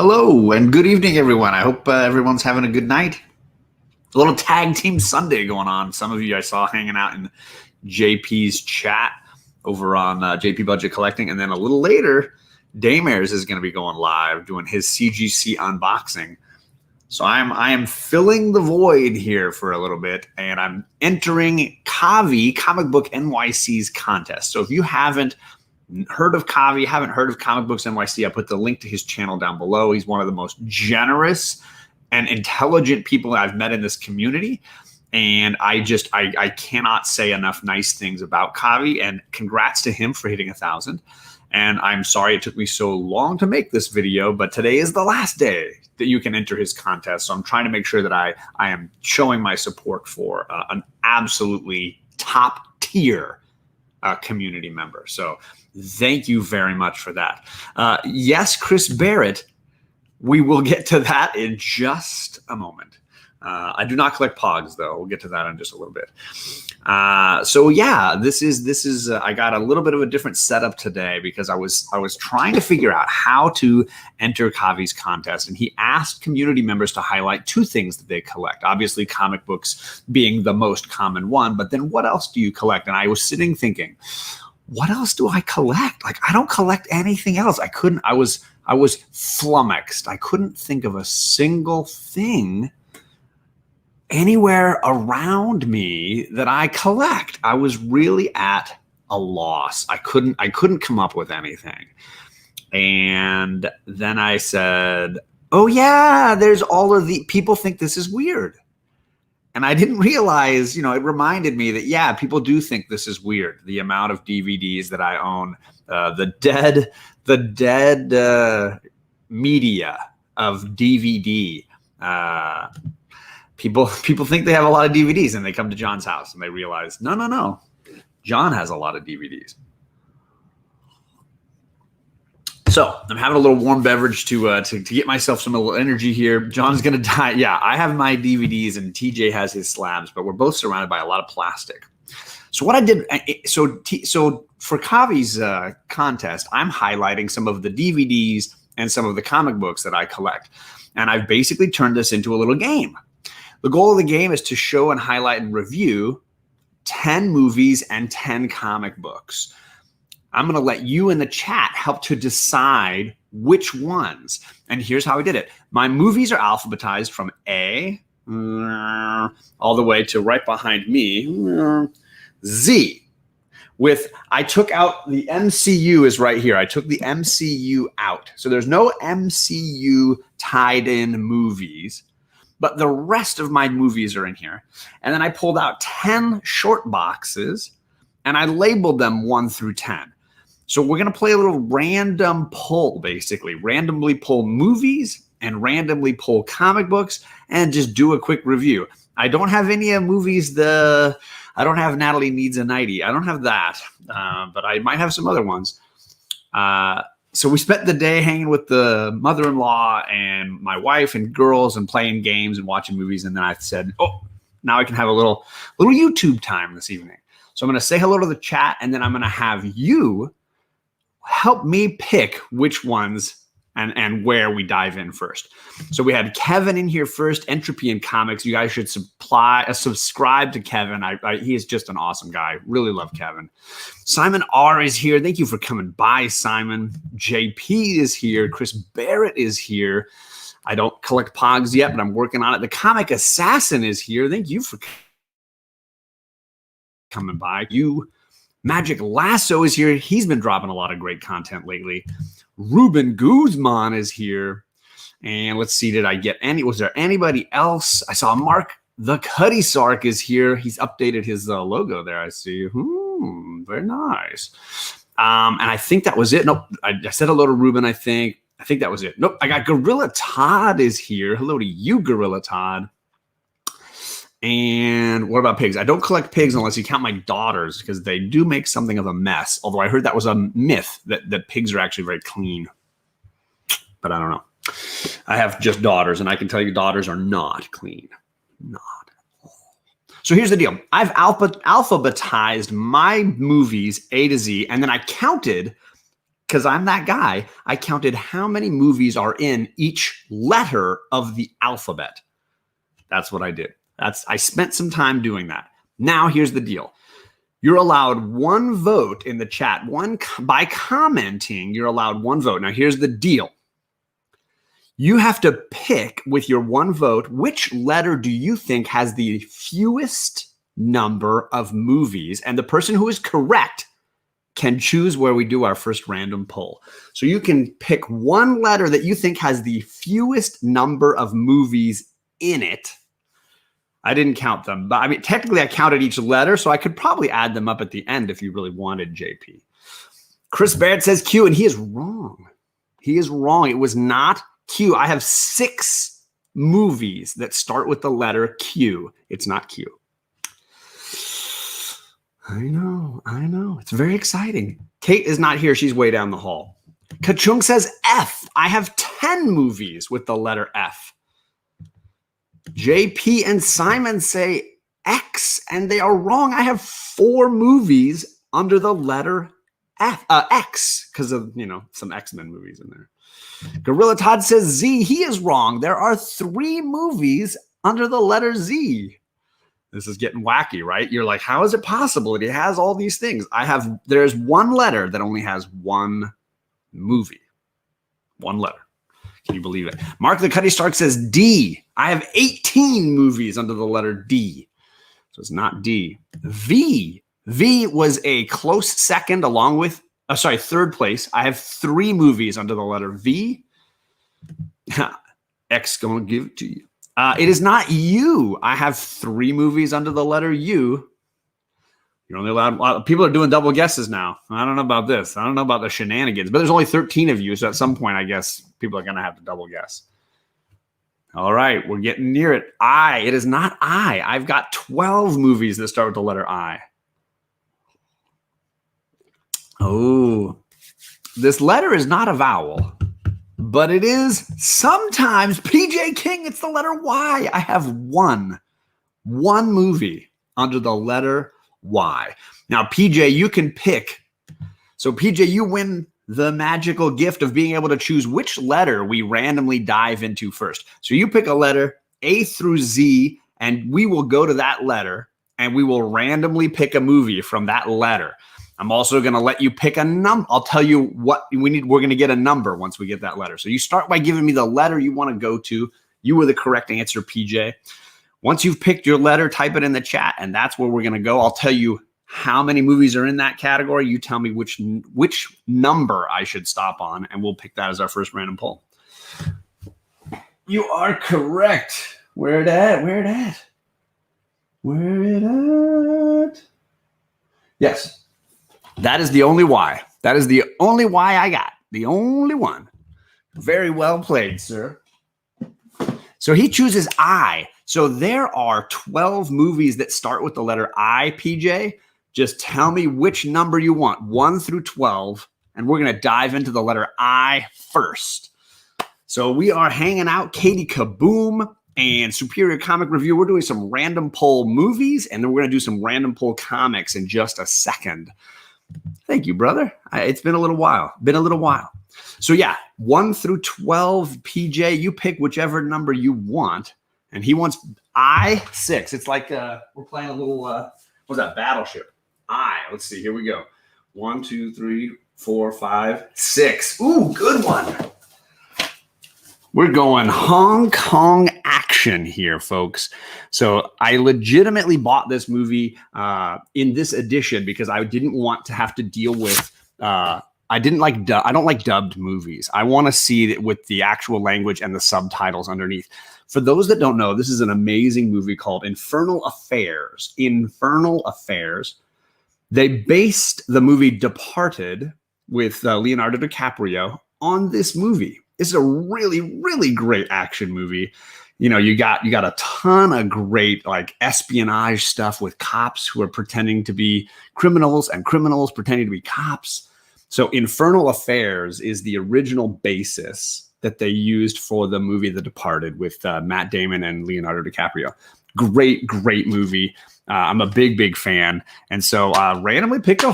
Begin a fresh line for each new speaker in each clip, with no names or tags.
Hello and good evening, everyone. I hope everyone's having a good night. A little tag team Sunday going on. Some of you I saw hanging out in JP's chat over on JP Budget Collecting. And then a little later, Daymares is going to be going live doing his CGC unboxing. So I am filling the void here for a little bit, and I'm entering Kavi Comic Book NYC's contest. So if you haven't heard of Kavi, haven't heard of Comic Books NYC, I put the link to his channel down below. He's one of the most generous and intelligent people I've met in this community. And I cannot say enough nice things about Kavi, and congrats to him for hitting 1,000. And I'm sorry it took me so long to make this video, but today is the last day that you can enter his contest. So I'm trying to make sure that I am showing my support for an absolutely top tier community member. So thank you very much for that. Yes, Chris Barrett, we will get to that in just a moment. I do not collect Pogs, though. We'll get to that in just a little bit. So yeah, this is I got a little bit of a different setup today because I was trying to figure out how to enter Kavi's contest, and he asked community members to highlight two things that they collect. Obviously, comic books being the most common one, but then what else do you collect? And I was sitting thinking, what else do I collect? Like, I don't collect anything else. I was flummoxed. I couldn't think of a single thing anywhere around me that I collect. I was really at a loss. I couldn't come up with anything. And then I said, oh yeah, there's all of the people think this is weird. And I didn't realize, it reminded me that, yeah, people do think this is weird. The amount of DVDs that I own, the dead media of DVD. People think they have a lot of DVDs, and they come to John's house and they realize, no. John has a lot of DVDs. So I'm having a little warm beverage to get myself some little energy here. John's going to die. Yeah, I have my DVDs and TJ has his slabs, but we're both surrounded by a lot of plastic. So what I did, so for Kavi's contest, I'm highlighting some of the DVDs and some of the comic books that I collect. And I've basically turned this into a little game. The goal of the game is to show and highlight and review 10 movies and 10 comic books. I'm going to let you in the chat help to decide which ones. And here's how I did it. My movies are alphabetized from A all the way to right behind me, Z. I took out the MCU is right here. I took the MCU out. So there's no MCU tied in movies, but the rest of my movies are in here. And then I pulled out 10 short boxes and I labeled them 1 through 10. So we're going to play a little random pull, basically. Randomly pull movies and randomly pull comic books and just do a quick review. I don't have any movies. I don't have Natalie Needs a Nightie. I don't have that, but I might have some other ones. So we spent the day hanging with the mother-in-law and my wife and girls and playing games and watching movies. And then I said, oh, now I can have a little YouTube time this evening. So I'm going to say hello to the chat, and then I'm going to have you help me pick which ones and where we dive in first. So we had Kevin in here first, Entropy in Comics. You guys should subscribe to Kevin. He is just an awesome guy. Really love Kevin. Simon R is here. Thank you for coming by, Simon. JP is here. Chris Barrett is here. I don't collect Pogs yet, but I'm working on it. The Comic Assassin is here. Thank you for coming by. Magic Lasso is here. He's been dropping a lot of great content lately. Ruben Guzman is here. And let's see, was there anybody else? I saw Mark the Cuddy Sark is here. He's updated his logo there, I see. Very nice. And I think that was it. Nope, I said hello to Ruben, I think. I think that was it. Nope, I got Gorilla Todd is here. Hello to you, Gorilla Todd. And what about pigs? I don't collect pigs unless you count my daughters, because they do make something of a mess. Although I heard that was a myth, that pigs are actually very clean. But I don't know. I have just daughters, and I can tell you daughters are not clean. Not at all. So here's the deal. I've alphabetized my movies A to Z, and then I counted because I'm that guy, I counted how many movies are in each letter of the alphabet. That's what I did. I spent some time doing that. Now, here's the deal. You're allowed one vote in the chat. By commenting, you're allowed one vote. Now, here's the deal. You have to pick with your one vote, which letter do you think has the fewest number of movies? And the person who is correct can choose where we do our first random poll. So you can pick one letter that you think has the fewest number of movies in it. I didn't count them, but I mean, technically I counted each letter, so I could probably add them up at the end if you really wanted, JP. Chris Baird says Q, and he is wrong. He is wrong. It was not Q. I have 6 movies that start with the letter Q. It's not Q. I know. It's very exciting. Kate is not here. She's way down the hall. Kachung says F. I have 10 movies with the letter F. JP and Simon say X, and they are wrong. I have 4 movies under the letter X, because of, some X-Men movies in there. Gorilla Todd says Z. He is wrong. There are 3 movies under the letter Z. This is getting wacky, right? You're like, how is it possible that he has all these things? There's one letter that only has one movie. One letter. Can you believe it? Mark the Cuddy Stark says D. I have 18 movies under the letter D. So it's not D. V. V was a close second along with, third place. I have 3 movies under the letter V. X gonna give it to you. It is not U. I have 3 movies under the letter U. You're only allowed, people are doing double guesses now. I don't know about this. I don't know about the shenanigans, but there's only 13 of you. So at some point, I guess people are going to have to double guess. All right. We're getting near it. I. It is not I. I've got 12 movies that start with the letter I. Oh, this letter is not a vowel, but it is sometimes PJ King. It's the letter Y. I have one movie under the letter Y. Now, PJ, you can pick. So, PJ, you win the magical gift of being able to choose which letter we randomly dive into first. So you pick a letter A through Z, and we will go to that letter, and we will randomly pick a movie from that letter. I'm also going to let you pick a number. I'll tell you what we need. We're going to get a number once we get that letter. So you start by giving me the letter you want to go to. You were the correct answer, PJ. Once you've picked your letter, type it in the chat, and that's where we're going to go. I'll tell you how many movies are in that category. You tell me which number I should stop on, and we'll pick that as our first random poll. You are correct. Where it at? Yes. That is the only Y. That is the only Y I got. The only one. Very well played, sir. So he chooses I. So there are 12 movies that start with the letter I, PJ. Just tell me which number you want, 1 through 12. And we're going to dive into the letter I first. So we are hanging out. Katie Kaboom and Superior Comic Review. We're doing some random poll movies, and then we're going to do some random poll comics in just a second. Thank you, brother. It's been a little while. So yeah, 1 through 12, PJ, you pick whichever number you want. And he wants I-6. It's like we're playing a little, what's that, Battleship. Let's see, here we go. 1, 2, 3, 4, 5, 6. Ooh, good one. We're going Hong Kong action here, folks. So I legitimately bought this movie in this edition because I didn't want to have to deal with. I don't like dubbed movies. I want to see it with the actual language and the subtitles underneath. For those that don't know, this is an amazing movie called Infernal Affairs. They based the movie Departed with Leonardo DiCaprio on this movie. It's a really, really great action movie. You know, you got a ton of great like espionage stuff with cops who are pretending to be criminals and criminals pretending to be cops. So Infernal Affairs is the original basis that they used for the movie The Departed with Matt Damon and Leonardo DiCaprio. Great, great movie. I'm a big, big fan. And so randomly picked a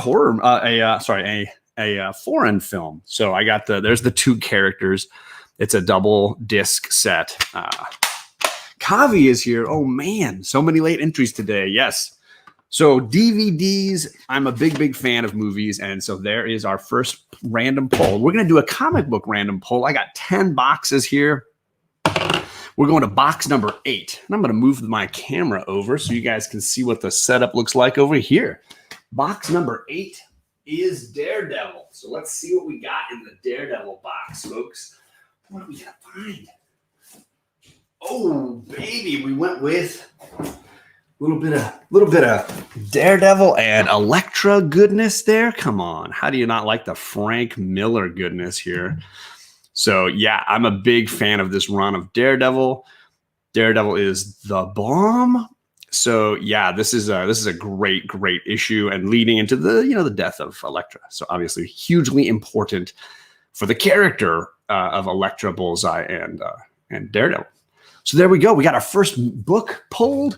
a foreign film. So I got there's the 2 characters. It's a double disc set. Kavi is here. Oh man, so many late entries today. Yes. So DVDs, I'm a big fan of movies. And so there is our first random poll. We're going to do a comic book random poll. I got 10 boxes here. We're going to box number 8. And I'm going to move my camera over so you guys can see what the setup looks like over here. Box number 8 is Daredevil. So let's see what we got in the Daredevil box, folks. What do we got to find? Oh, baby, we went with little bit of Daredevil and Elektra goodness there. Come on. How do you not like the Frank Miller goodness here? So yeah, I'm a big fan of this run of Daredevil. Daredevil is the bomb. So yeah, this is a great issue and leading into the death of Elektra. So obviously hugely important for the character of Elektra, Bullseye, and Daredevil. So there we go. We got our first book pulled.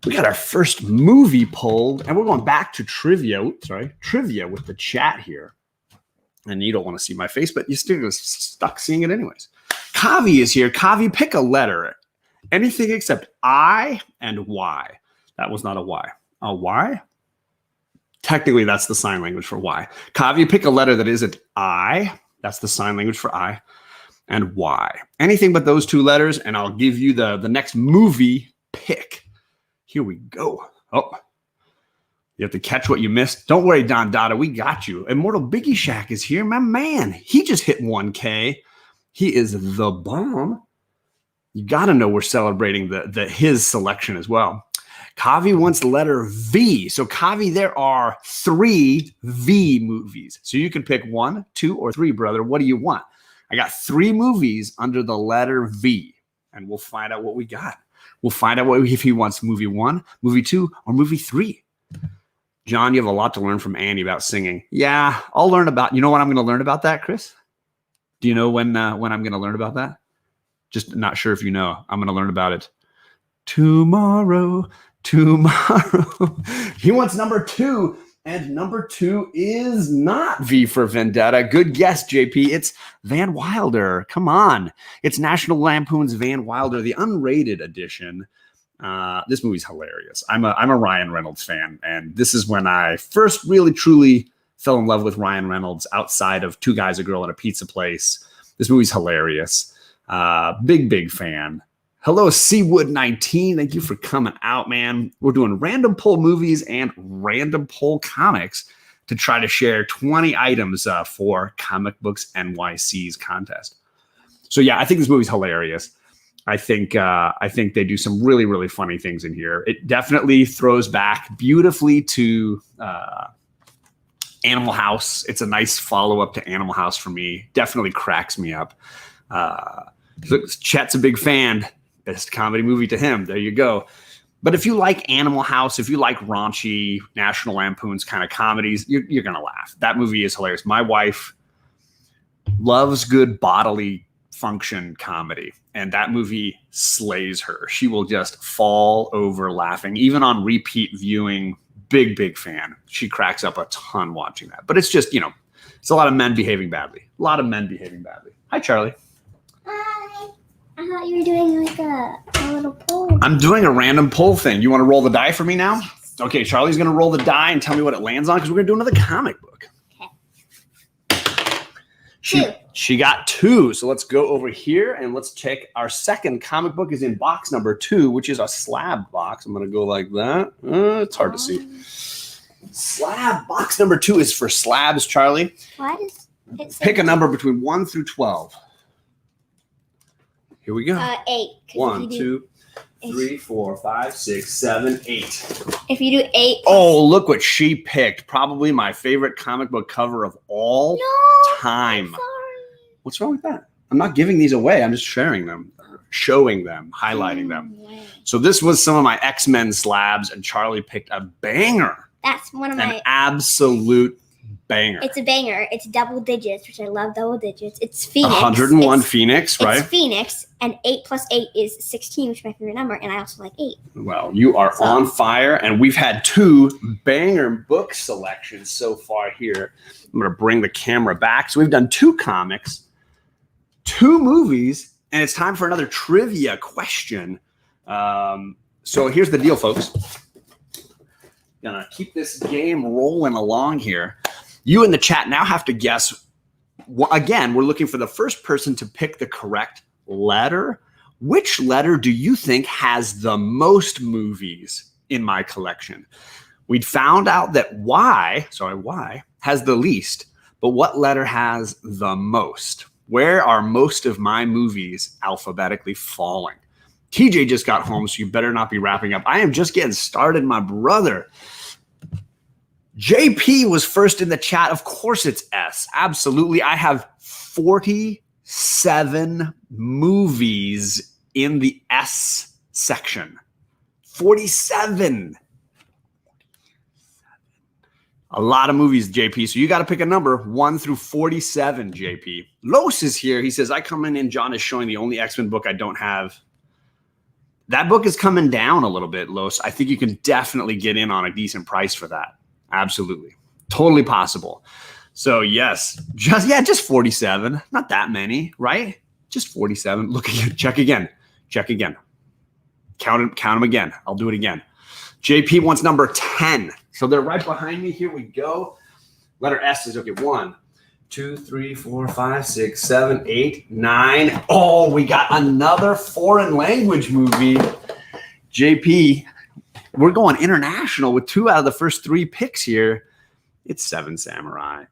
We got our first movie pulled, and we're going back to trivia. Oops, sorry, trivia with the chat here. And you don't want to see my face, but you're still stuck seeing it anyways. Kavi is here. Kavi, pick a letter. Anything except I and Y. That was not a Y. A Y? Technically, that's the sign language for Y. Kavi, pick a letter that isn't I. That's the sign language for I. And Y. Anything but those 2 letters, and I'll give you the next movie pick. Here we go. Oh, you have to catch what you missed. Don't worry, Don Dada. We got you. Immortal Biggie Shack is here. My man, he just hit 1K. He is the bomb. You got to know we're celebrating his selection as well. Kavi wants letter V. So Kavi, there are 3 V movies. So you can pick 1, 2, or 3, brother. What do you want? I got 3 movies under the letter V, and we'll find out what we got. We'll find out if he wants movie 1, movie 2, or movie 3. John, you have a lot to learn from Annie about singing. Yeah, I'll learn about. You know when I'm going to learn about that, Chris? Do you know when I'm going to learn about that? Just not sure if you know. I'm going to learn about it tomorrow. He wants number 2, and number 2 is not V for Vendetta. Good guess, JP. It's Van Wilder. Come on. It's National Lampoon's Van Wilder, the unrated edition. This movie's hilarious. I'm a Ryan Reynolds fan, and this is when I first really truly fell in love with Ryan Reynolds outside of Two Guys, a Girl, and a Pizza Place. This movie's hilarious. Big fan. Hello, Seawood19. Thank you for coming out, man. We're doing random pull movies and random pull comics to try to share 20 items for Comic Books NYC's contest. So yeah, I think this movie's hilarious. I think they do some really funny things in here. It definitely throws back beautifully to Animal House. It's a nice follow-up to Animal House for me. Definitely cracks me up. Chet's a big fan. Best comedy movie to him. There you go. But if you like Animal House, if you like raunchy National Lampoon's kind of comedies, you're going to laugh. That movie is hilarious. My wife loves good bodily function comedy, and that movie slays her. She will just fall over laughing, even on repeat viewing. Big fan. She cracks up a ton watching that. But it's just, it's a lot of men behaving badly. Hi, Charlie.
Hi. I thought you were doing like a little poll.
I'm doing a random poll thing. You want to roll the die for me now?
Yes.
Okay, Charlie's going to roll the die and tell me what it lands on, because we're going to do another comic book.
Okay.
She got 2. So let's go over here and let's check. Our second comic book is in box number 2, which is a slab box. I'm going to go like that. It's hard to see. Slab box number 2 is for slabs, Charlie.
Why does it say
Pick a number between 1 through 12. Here we go.
8.
1, 2, 3, 4, 5, 6, 7, 8.
If you do 8.
Oh, look what she picked. Probably my favorite comic book cover of all time.
I'm sorry.
What's wrong with that? I'm not giving these away. I'm just sharing them, showing them, highlighting them. So this was some of my X-Men slabs, and Charlie picked a banger.
That's one of my
An absolute
banger.
It's a banger. It's double digits, which I love double digits. It's Phoenix.
101 Phoenix, right?
It's Phoenix, and 8 plus 8 is 16, which is my favorite number, and I also like 8.
Well, you are on fire, and we've had 2 banger book selections so far here. I'm going to bring the camera back. So we've done 2 comics, 2 movies, and it's time for another trivia question. So here's the deal, folks. Gonna keep this game rolling along here. You in the chat now have to guess. Again, we're looking for the first person to pick the correct letter. Which letter do you think has the most movies in my collection? We'd found out that Y has the least, but what letter has the most? Where are most of my movies alphabetically falling? TJ just got home, so you better not be wrapping up. I am just getting started, my brother. JP was first in the chat. Of course it's S. Absolutely. I have 47 movies in the S section. 47. A lot of movies, JP. So you got to pick a number 1 through 47, JP. Los is here. He says, I come in and John is showing the only X-Men book I don't have. That book is coming down a little bit, Los. I think you can definitely get in on a decent price for that. Absolutely. Totally possible. So yes, just 47. Not that many, right? Just 47. Look again. Check again. Check again. Count them again. I'll do it again. JP wants number 10. So they're right behind me. Here we go. Letter S is okay. 1, 2, 3, 4, 5, 6, 7, 8, 9. Oh, we got another foreign language movie. JP, we're going international with 2 out of the first 3 picks here. It's Seven Samurai.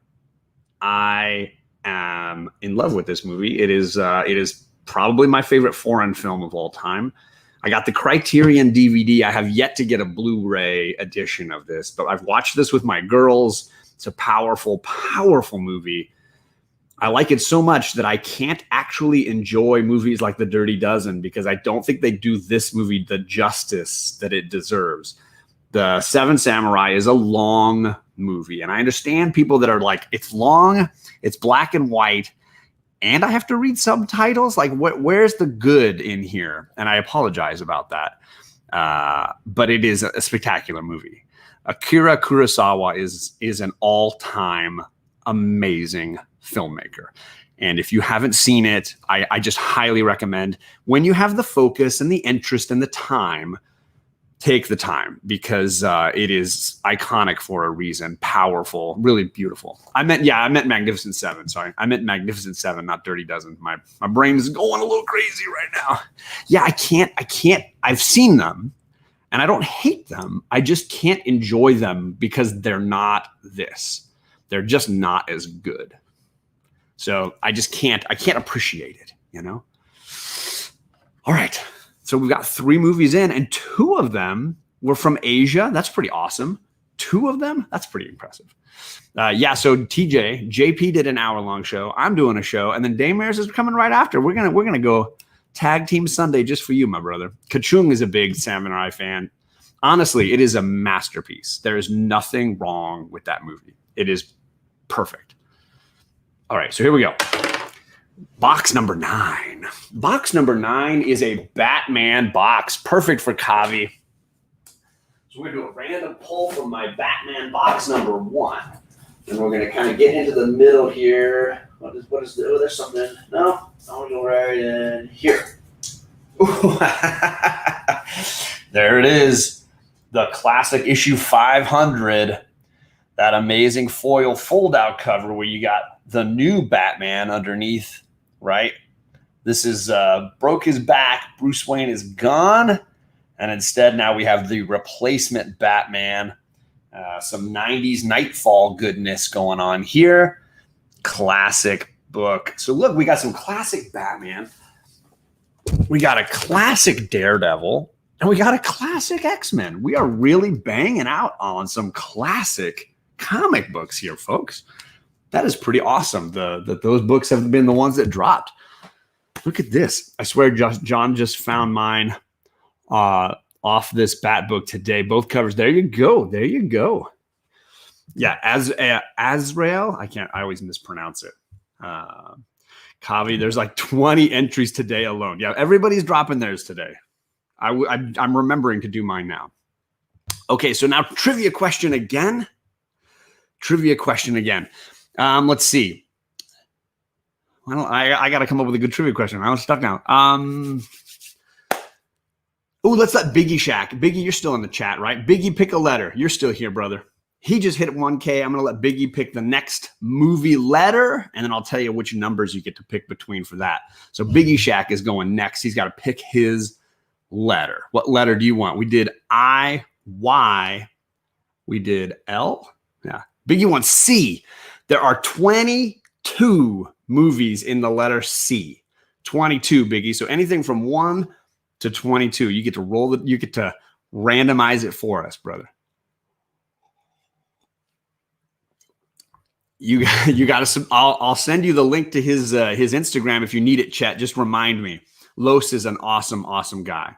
I am in love with this movie. It is probably my favorite foreign film of all time. I got the Criterion DVD. I have yet to get a Blu-ray edition of this, but I've watched this with my girls. It's a powerful, powerful movie. I like it so much that I can't actually enjoy movies like The Dirty Dozen because I don't think they do this movie the justice that it deserves. The Seven Samurai is a long movie, and I understand people that are like, it's long, it's black and white, and I have to read subtitles. Like, where's the good in here? And I apologize about that. But it is a spectacular movie. Akira Kurosawa is an all-time amazing filmmaker. And if you haven't seen it, I just highly recommend, when you have the focus and the interest and the time, take the time, because it is iconic for a reason. Powerful, really beautiful. I meant Magnificent Seven. Sorry, I meant Magnificent Seven, not Dirty Dozen. My brain is going a little crazy right now. Yeah, I can't. I've seen them, and I don't hate them. I just can't enjoy them because they're not this. They're just not as good. So I just can't. I can't appreciate it. You know. All right. So we've got 3 movies in, and 2 of them were from Asia. That's pretty awesome. 2 of them? That's pretty impressive. So JP did an hour-long show. I'm doing a show, and then Damaris is coming right after. We're gonna go tag team Sunday just for you, my brother. Kachung is a big Samurai fan. Honestly, it is a masterpiece. There is nothing wrong with that movie. It is perfect. All right, so here we go. Box number 9. Box number 9 is a Batman box. Perfect for Kavi. So we're going to do a random pull from my Batman box number 1. And we're going to kind of get into the middle here. What is there's something. No, I'll go right in here. There it is. The classic issue 500. That amazing foil fold-out cover where you got the new Batman underneath. Right? This is broke his back. Bruce Wayne is gone. And instead, now we have the replacement Batman. Some 90s Nightfall goodness going on here. Classic book. So look, we got some classic Batman. We got a classic Daredevil. And we got a classic X-Men. We are really banging out on some classic comic books here, folks. That is pretty awesome. That those books have been the ones that dropped. Look at this. I swear John just found mine off this Bat book today. Both covers. There you go. There you go. Yeah, Azrael. I always mispronounce it. Kavi, there's like 20 entries today alone. Yeah, everybody's dropping theirs today. I'm remembering to do mine now. Okay, so now trivia question again. Let's see. I got to come up with a good trivia question. I'm stuck now. Let's let Biggie Shack. Biggie, you're still in the chat, right? Biggie, pick a letter. You're still here, brother. He just hit 1K. I'm going to let Biggie pick the next movie letter, and then I'll tell you which numbers you get to pick between for that. So Biggie Shack is going next. He's got to pick his letter. What letter do you want? We did I, Y. We did L. Yeah. Biggie wants C. There are 22 movies in the letter C. 22, Biggie. So anything from 1 to 22, you get to you get to randomize it for us, brother. You got to. I'll send you the link to his Instagram if you need it, Chet. Just remind me. Los is an awesome guy.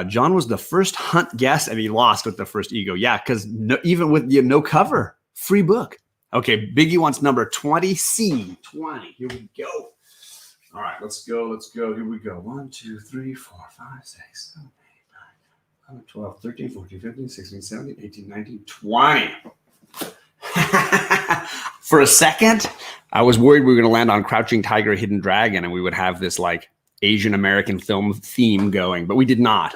John was the first Hunt guest, and he lost with the first ego. Yeah, because even with no cover, free book. Okay, Biggie wants number 20C. 20. Here we go. All right, let's go. Here we go. 1, 2, 3, 4, 5, 6, 7, 8, 9, 10, 12, 13, 14, 15, 16, 17, 18, 19, 20. For a second, I was worried we were going to land on Crouching Tiger, Hidden Dragon, and we would have this like Asian American film theme going, but we did not.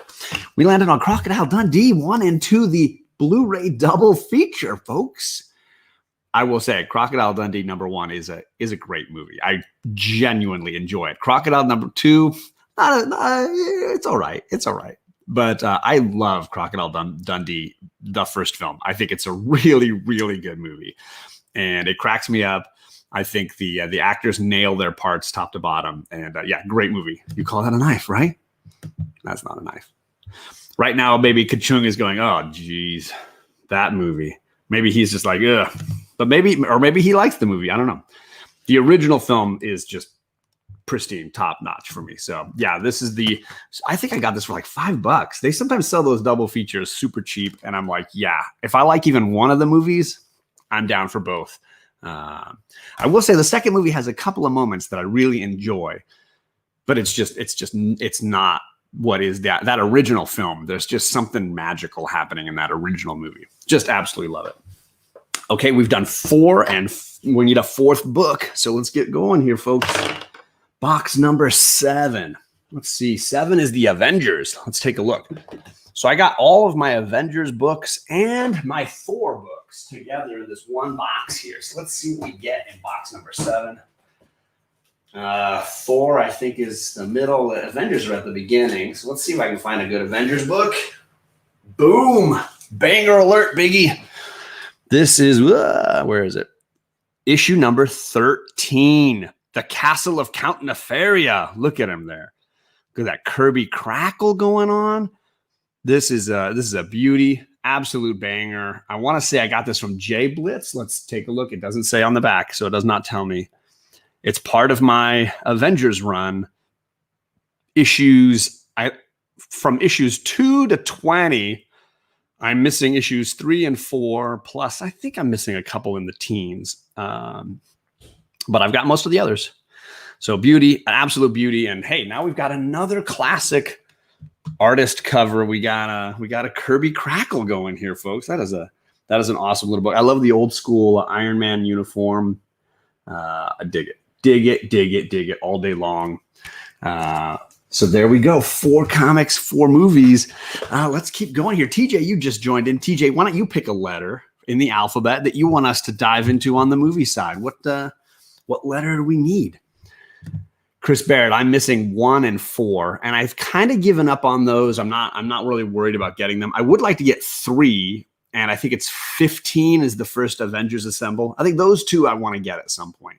We landed on Crocodile Dundee 1 and 2, the Blu-ray double feature, folks. I will say, Crocodile Dundee #1 is a great movie. I genuinely enjoy it. Crocodile #2, it's all right. It's all right. But I love Crocodile Dundee, the first film. I think it's a really, really good movie. And it cracks me up. I think the actors nail their parts top to bottom. And yeah, great movie. You call that a knife, right? That's not a knife. Right now, maybe Kachung is going, oh, geez, that movie. Maybe he's just like, ugh. But maybe he likes the movie. I don't know. The original film is just pristine, top notch for me. So yeah, I think I got this for like $5. They sometimes sell those double features super cheap. And I'm like, yeah, if I like even one of the movies, I'm down for both. I will say the second movie has a couple of moments that I really enjoy, but it's not what is that original film. There's just something magical happening in that original movie. Just absolutely love it. Okay, we've done 4 and we need a 4th book. So let's get going here, folks. Box number 7. Let's see. 7 is the Avengers. Let's take a look. So I got all of my Avengers books and my 4 books together in this one box here. So let's see what we get in box number 7. 4, I think, is the middle. The Avengers are at the beginning. So let's see if I can find a good Avengers book. Boom. Banger alert, Biggie. This is, where is it? Issue number 13. The Castle of Count Nefaria. Look at him there. Look at that Kirby crackle going on. This is a beauty. Absolute banger. I want to say I got this from J Blitz. Let's take a look. It doesn't say on the back, so it does not tell me. It's part of my Avengers run. From issues 2 to 20, I'm missing issues 3 and 4. Plus, I think I'm missing a couple in the teens. But I've got most of the others. So beauty, an absolute beauty. And hey, now we've got another classic artist cover. We got a Kirby crackle going here, folks. That is an awesome little book. I love the old school Iron Man uniform. I dig it. Dig it all day long. So there we go. 4 comics, 4 movies. Let's keep going here. TJ, you just joined in. TJ, why don't you pick a letter in the alphabet that you want us to dive into on the movie side? What letter do we need? Chris Barrett, I'm missing 1 and 4, and I've kind of given up on those. I'm not really worried about getting them. I would like to get 3, and I think it's 15 is the first Avengers Assemble. I think those 2 I want to get at some point,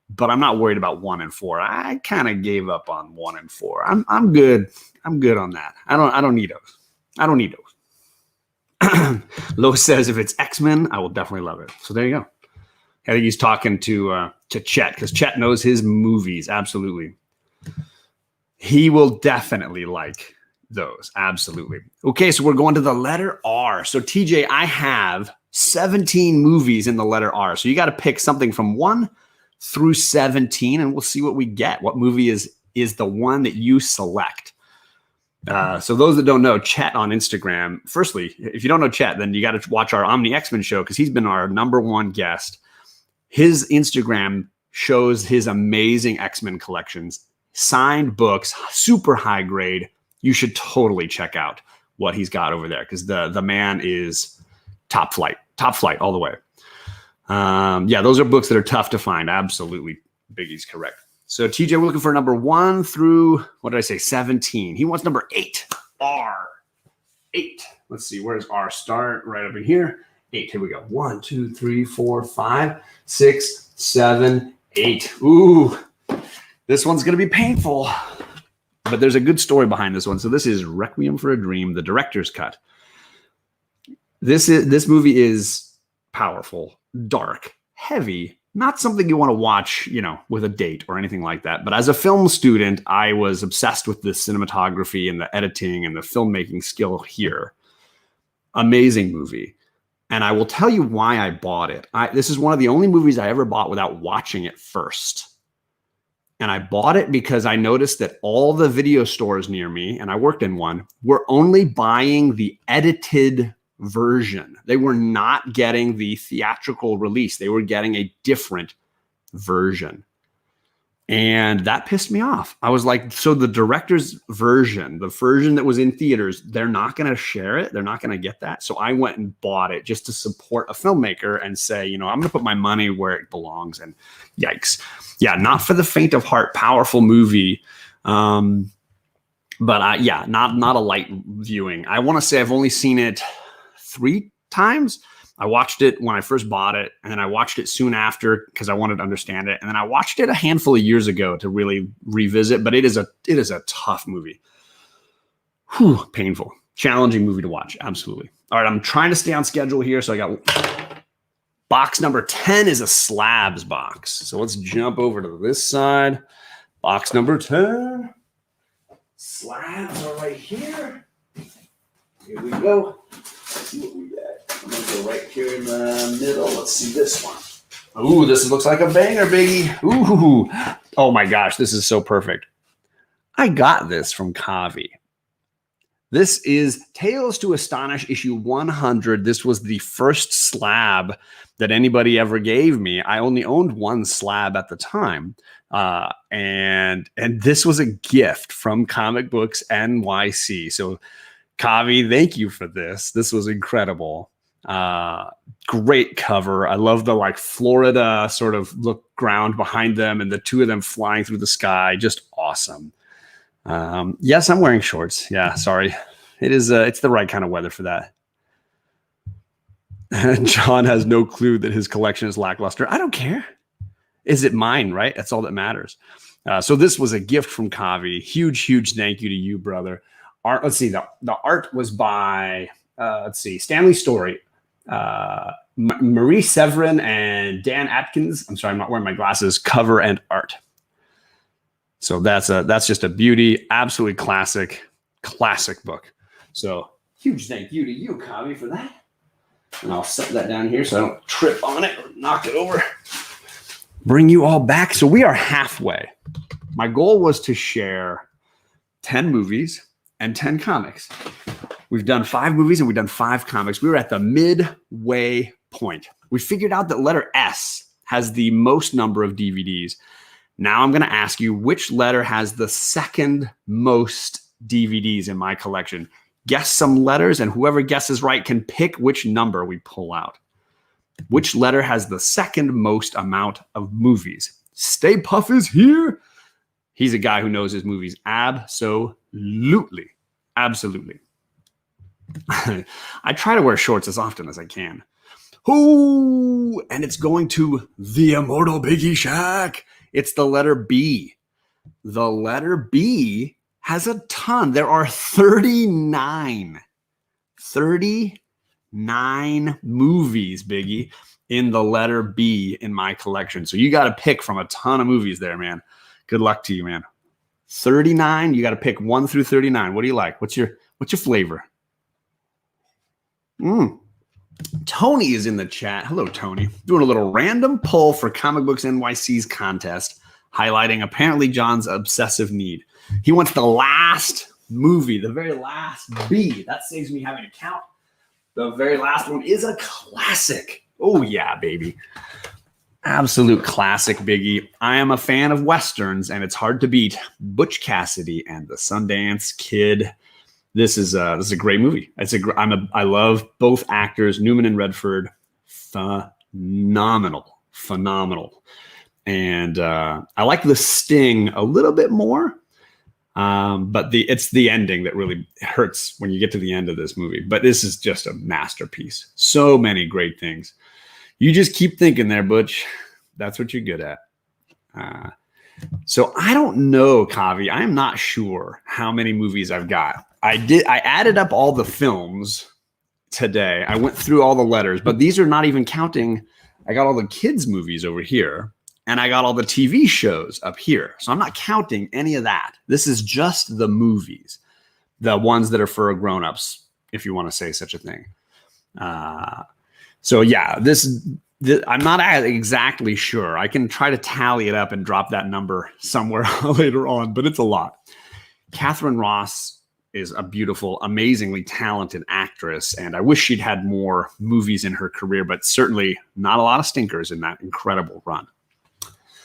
but I'm not worried about 1 and 4. I kind of gave up on 1 and 4. I'm good. I'm good on that. I don't need those. I don't need those. Lo says if it's X-Men, I will definitely love it. So there you go. I think he's talking to Chet because Chet knows his movies. Absolutely. He will definitely like those. Absolutely. Okay, so we're going to the letter R. So TJ, I have 17 movies in the letter R. So you got to pick something from 1 through 17, and we'll see what we get. What movie is the one that you select? So those that don't know, Chet on Instagram, firstly, if you don't know Chet, then you got to watch our Omni X-Men show because he's been our #1 guest. His Instagram shows his amazing X-Men collections, signed books, super high grade. You should totally check out what he's got over there because the man is top flight all the way. Yeah, those are books that are tough to find. Absolutely. Biggie's correct. So TJ, we're looking for number 1 through, what did I say, 17. He wants number 8, R. 8. Let's see, where's R start? Right over here. 8, here we go. 1, 2, 3, 4, 5, 6, 7, 8. Ooh, this one's going to be painful. But there's a good story behind this one. So this is Requiem for a Dream, the director's cut. This movie is powerful, dark, heavy, not something you want to watch, with a date or anything like that. But as a film student, I was obsessed with the cinematography and the editing and the filmmaking skill here. Amazing movie. And I will tell you why I bought it. This is one of the only movies I ever bought without watching it first. And I bought it because I noticed that all the video stores near me, and I worked in one, were only buying the edited version. They were not getting the theatrical release. They were getting a different version. And that pissed me off. I was like, so the director's version, the version that was in theaters, they're not going to share it. They're not going to get that. So I went and bought it just to support a filmmaker and say, I'm going to put my money where it belongs. And yikes. Yeah, not for the faint of heart, powerful movie. But not a light viewing. I want to say I've only seen it 3 times. I watched it when I first bought it, and then I watched it soon after because I wanted to understand it. And then I watched it a handful of years ago to really revisit, but it is a tough movie. Whew, painful, challenging movie to watch. Absolutely. All right, I'm trying to stay on schedule here. So I got box number 10 is a Slabs box. So let's jump over to this side. Box number 10. Slabs are right here. Here we go. Let's see what we got. I'm going to go right here in the middle. Let's see this one. Ooh, this looks like a banger, biggie. Ooh. Oh my gosh, this is so perfect. I got this from Kavi. This is Tales to Astonish issue 100. This was the first slab that anybody ever gave me. I only owned one slab at the time. And this was a gift from Comic Books NYC. So Kavi, thank you for this. This was incredible. Great cover. I love the Florida sort of look ground behind them and the two of them flying through the sky. Just awesome. Yes, I'm wearing shorts. Yeah, sorry. It is. It's the right kind of weather for that. John has no clue that his collection is lackluster. I don't care. Is it mine, right? That's all that matters. So this was a gift from Kavi. Huge thank you to you, brother. Art. Let's see. The art was by Stanley Story, Marie Severin, and Dan Atkins. I'm sorry, I'm not wearing my glasses. Cover and art. So that's just a beauty. Absolutely classic book. So huge thank you to you, Kavi, for that. And I'll set that down here so I don't trip on it or knock it over. Bring you all back. So we are halfway. My goal was to share 10 movies and 10 comics. We've done 5 movies and we've done 5 comics. We were at the midway point. We figured out that letter S has the most number of DVDs. Now I'm going to ask you which letter has the second most DVDs in my collection. Guess some letters, and whoever guesses right can pick which number we pull out. Which letter has the second most amount of movies? Stay Puff is here. He's a guy who knows his movies absolutely. Absolutely. I try to wear shorts as often as I can. Ooh, and it's going to the immortal Biggie Shack. It's the letter B. The letter B has a ton. There are 39 movies, Biggie, in the letter B in my collection. So you got to pick from a ton of movies there, man. Good luck to you, man. 39, you got to pick 1 through 39. What do you like? What's your flavor? Tony is in the chat. Hello, Tony. Doing a little random poll for Comic Books NYC's contest, highlighting apparently John's obsessive need. He wants the last movie, the very last B. That saves me having to count. The very last one is a classic. Oh, yeah, baby. Absolute classic, Biggie. I am a fan of Westerns, and it's hard to beat Butch Cassidy and the Sundance Kid. This is a great movie. I love both actors, Newman and Redford. Phenomenal. And I like the Sting a little bit more. But it's the ending that really hurts when you get to the end of this movie. But this is just a masterpiece. So many great things. You just keep thinking there, Butch. That's what you're good at. So I don't know, Kavi. I am not sure how many movies I've got. I added up all the films today. I went through all the letters, but these are not even counting. I got all the kids' movies over here. And I got all the TV shows up here. So I'm not counting any of that. This is just the movies, the ones that are for grown-ups, if you want to say such a thing. So yeah, I'm not exactly sure. I can try to tally it up and drop that number somewhere later on, but it's a lot. Catherine Ross is a beautiful, amazingly talented actress, and I wish she'd had more movies in her career, but certainly not a lot of stinkers in that incredible run.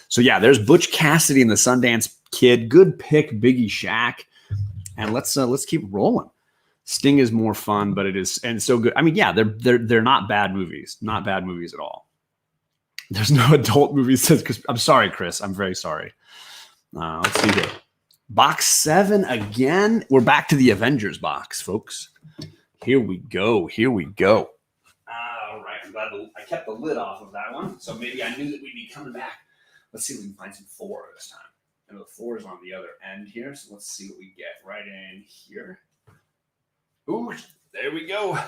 So yeah, there's Butch Cassidy and the Sundance Kid. Good pick, Biggie Shaq. And let's keep rolling. Sting is more fun, but it is and so good. I mean, yeah, they're not bad movies. Not bad movies at all. There's no adult movies. I'm sorry, Chris. I'm very sorry. Let's see here. Box 7 again. We're back to the Avengers box, folks. Here we go. All right. I'm glad I kept the lid off of that one. So maybe I knew that we'd be coming back. Let's see if we can find some 4 this time. And the 4 is on the other end here. So let's see what we get right in here. Ooh, there we go.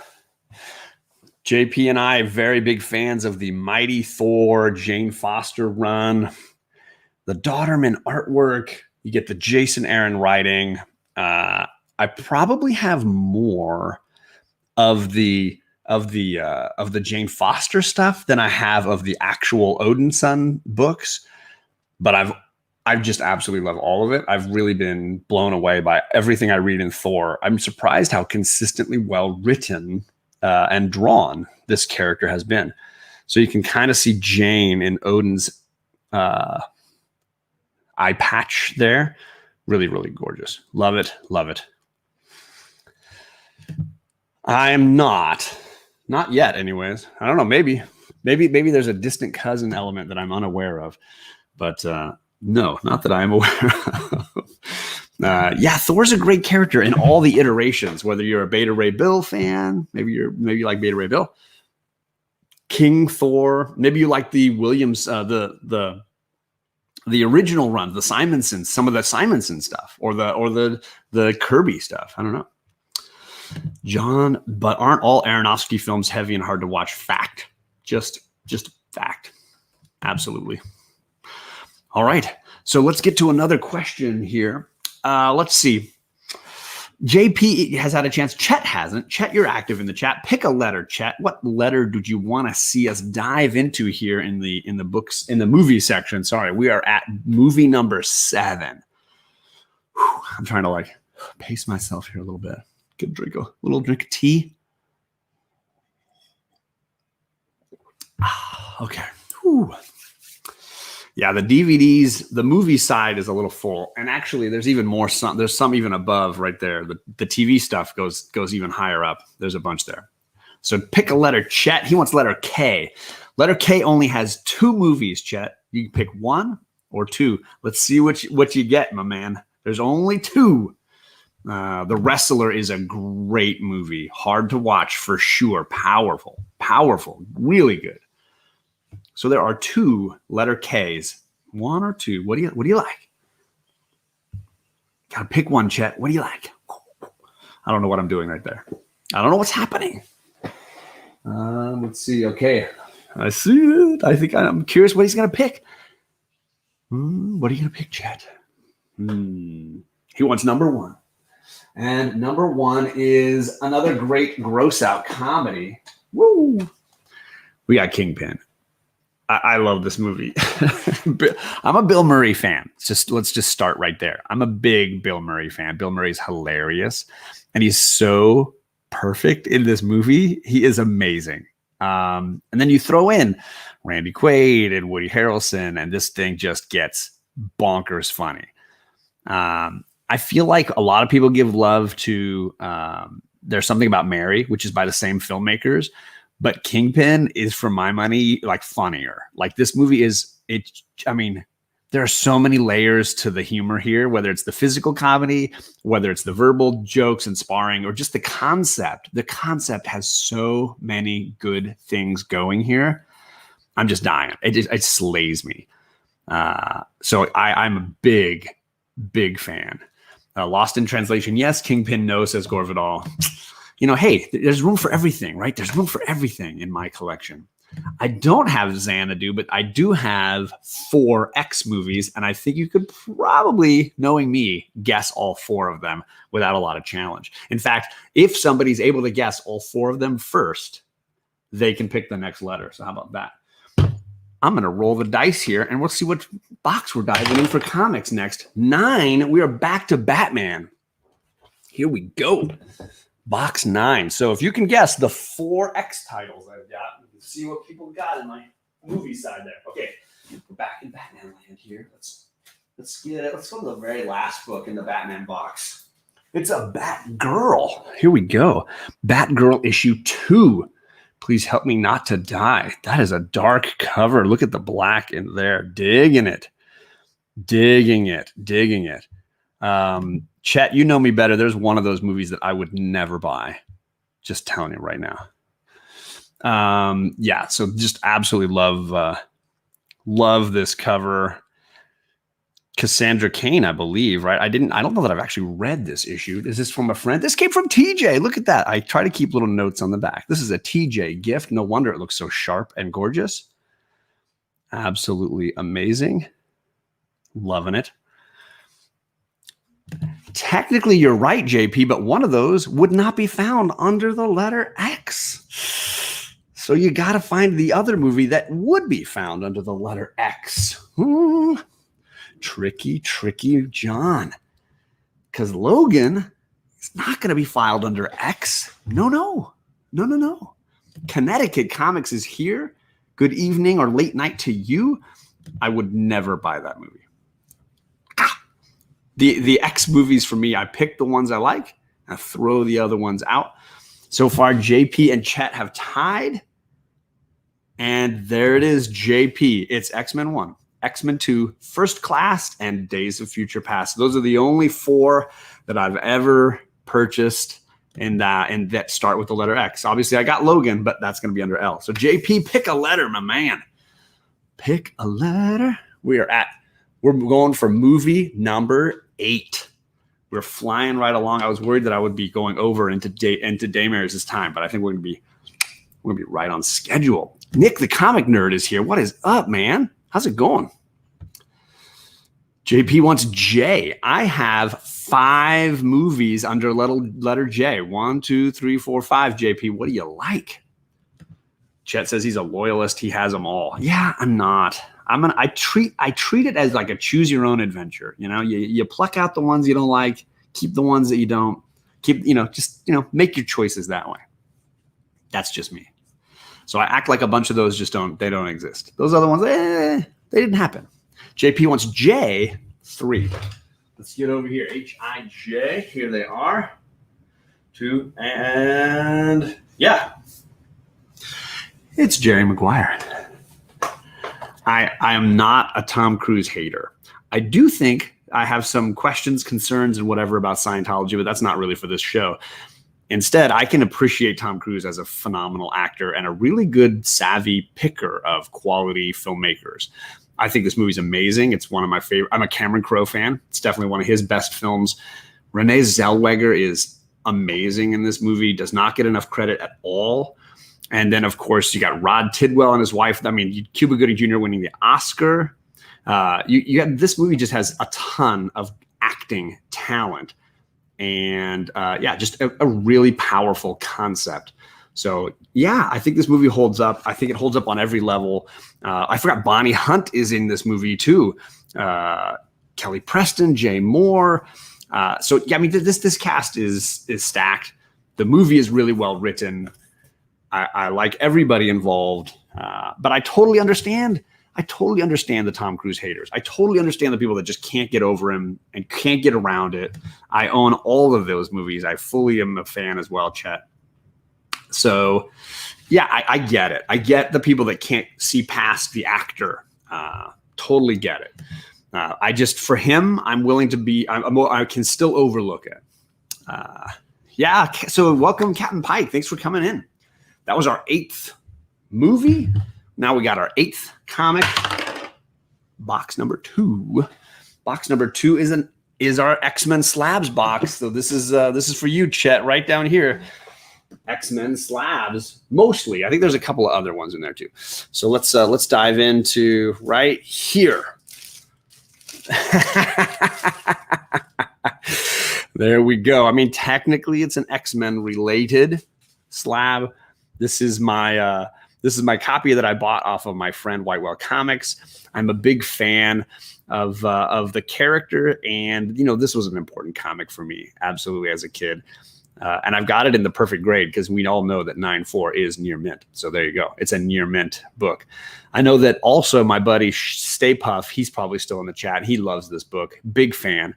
JP and I, very big fans of the Mighty Thor, Jane Foster run. The Daughterman artwork. You get the Jason Aaron writing. I probably have more of the Jane Foster stuff than I have of the actual Odin Son books. But I've just absolutely love all of it. I've really been blown away by everything I read in Thor. I'm surprised how consistently well written and drawn this character has been. So you can kind of see Jane in Odin's eye patch there. Really, really gorgeous. Love it. I am not yet anyways. I don't know. Maybe there's a distant cousin element that I'm unaware of. But no, not that I'm aware of. Yeah, Thor's a great character in all the iterations. Whether you're a Beta Ray Bill fan, maybe you like Beta Ray Bill, King Thor. Maybe you like the Williams, the original run, the Simonson, some of the Simonson stuff, or the Kirby stuff. I don't know, John. But aren't all Aronofsky films heavy and hard to watch? Fact, just fact. Absolutely. All right, so let's get to another question here. Let's see. JP has had a chance. Chet hasn't. Chet, you're active in the chat. Pick a letter, Chet. What letter did you want to see us dive into here in the books, in the movie section? Sorry, we are at movie number 7. Whew, I'm trying to pace myself here a little bit. Get a little drink of tea. Okay. Whew. Yeah, the DVDs, the movie side is a little full. And actually, there's even more. There's some even above right there. The TV stuff goes even higher up. There's a bunch there. So pick a letter, Chet. He wants letter K. Letter K only has 2 movies, Chet. You can pick 1 or 2. Let's see what you get, my man. There's only 2. The Wrestler is a great movie. Hard to watch for sure. Powerful. Really good. So there are 2 letter Ks. 1 or 2. What do you like? Gotta pick one, Chet. What do you like? I don't know what I'm doing right there. I don't know what's happening. Let's see. Okay. I see it. I think I'm curious what he's gonna pick. What are you gonna pick, Chet? He wants number 1. And number 1 is another great gross out comedy. Woo! We got Kingpin. I love this movie. I'm a Bill Murray fan. Let's just start right there. I'm a big Bill Murray fan. Bill Murray's hilarious, and he's so perfect in this movie. He is amazing. And then you throw in Randy Quaid and Woody Harrelson, and this thing just gets bonkers funny. I feel like a lot of people give love to There's Something About Mary, which is by the same filmmakers. But Kingpin is, for my money, like funnier. Like this movie is, there are so many layers to the humor here, whether it's the physical comedy, whether it's the verbal jokes and sparring, or just the concept. The concept has so many good things going here. I'm just dying. It slays me. So I'm a big, big fan. Lost in Translation, yes. Kingpin, no, says Gore Vidal. Hey, there's room for everything, right? There's room for everything in my collection. I don't have Xanadu, but I do have 4 X movies, and I think you could probably, knowing me, guess all 4 of them without a lot of challenge. In fact, if somebody's able to guess all 4 of them first, they can pick the next letter. So how about that? I'm going to roll the dice here, and we'll see what box we're diving in for comics next. 9, we are back to Batman. Here we go. Box 9. So if you can guess the 4 X titles I've got, you can see what people got in my movie side there. Okay, we're back in Batman land here. Let's go to the very last book in the Batman box. It's a Batgirl. Here we go. Batgirl Issue 2. Please help me not to die. That is a dark cover. Look at the black in there. Digging it. Chet, you know me better. There's one of those movies that I would never buy. Just telling you right now. So just absolutely love this cover. Cassandra Kane, I believe, right? I don't know that I've actually read this issue. Is this from a friend? This came from TJ. Look at that. I try to keep little notes on the back. This is a TJ gift. No wonder it looks so sharp and gorgeous. Absolutely amazing. Loving it. Technically, you're right, JP, but one of those would not be found under the letter X. So you got to find the other movie that would be found under the letter X. Tricky, John. Because Logan is not going to be filed under X. No. Connecticut Comics is here. Good evening or late night to you. I would never buy that movie. The X movies for me, I pick the ones I like, I throw the other ones out. So far, JP and Chet have tied. And there it is, JP. It's X-Men 1, X-Men 2, First Class, and Days of Future Past. Those are the only 4 that I've ever purchased and that start with the letter X. Obviously, I got Logan, but that's going to be under L. So JP, pick a letter, my man. Pick a letter. We're going for movie number 8. We're flying right along. I was worried that I would be going over into Daymare's time, but I think we're gonna be right on schedule. Nick, the comic nerd, is here. What is up, man? How's it going? JP wants J. I have 5 movies under letter J. 1, 2, 3, 4, 5. JP, what do you like? Chet says he's a loyalist. He has them all. Yeah, I'm not. I treat it as like a choose your own adventure. You pluck out the ones you don't like, keep the ones that you don't keep, make your choices that way. That's just me. So I act like a bunch of those they don't exist. Those other ones, they didn't happen. JP wants J3. Let's get over here. H-I-J. Here they are. 2 and yeah. It's Jerry Maguire. I am not a Tom Cruise hater. I do think I have some questions, concerns, and whatever about Scientology, but that's not really for this show. Instead, I can appreciate Tom Cruise as a phenomenal actor and a really good, savvy picker of quality filmmakers. I think this movie's amazing. It's one of my favorite. I'm a Cameron Crowe fan. It's definitely one of his best films. Renee Zellweger is amazing in this movie, does not get enough credit at all. And then, of course, you got Rod Tidwell and his wife. I mean, Cuba Gooding Jr. winning the Oscar. This movie just has a ton of acting talent. And, just a really powerful concept. So yeah, I think this movie holds up. I think it holds up on every level. I forgot Bonnie Hunt is in this movie too. Kelly Preston, Jay Moore. So yeah, I mean, this cast is stacked. The movie is really well written. I like everybody involved, but I totally understand the Tom Cruise haters. I totally understand the people that just can't get over him and can't get around it. I own all of those movies. I fully am a fan as well, Chet. So yeah, I get it. I get the people that can't see past the actor. Totally get it. I just, for him, I'm willing to be, I can still overlook it. Yeah. So welcome, Captain Pike. Thanks for coming in. That was our 8th movie. Now we got our 8th comic. Box number 2. Box number 2 is our X-Men Slabs box. So this is for you, Chet, right down here. X-Men Slabs, mostly. I think there's a couple of other ones in there too. So let's dive into right here. There we go. I mean, technically, it's an X-Men related slab. This is my copy that I bought off of my friend Whitewell Comics. I'm a big fan of the character, and this was an important comic for me, absolutely, as a kid. And I've got it in the perfect grade because we all know that 9.4 is near mint. So there you go. It's a near mint book. I know that also my buddy Stay Puff, he's probably still in the chat. He loves this book. Big fan.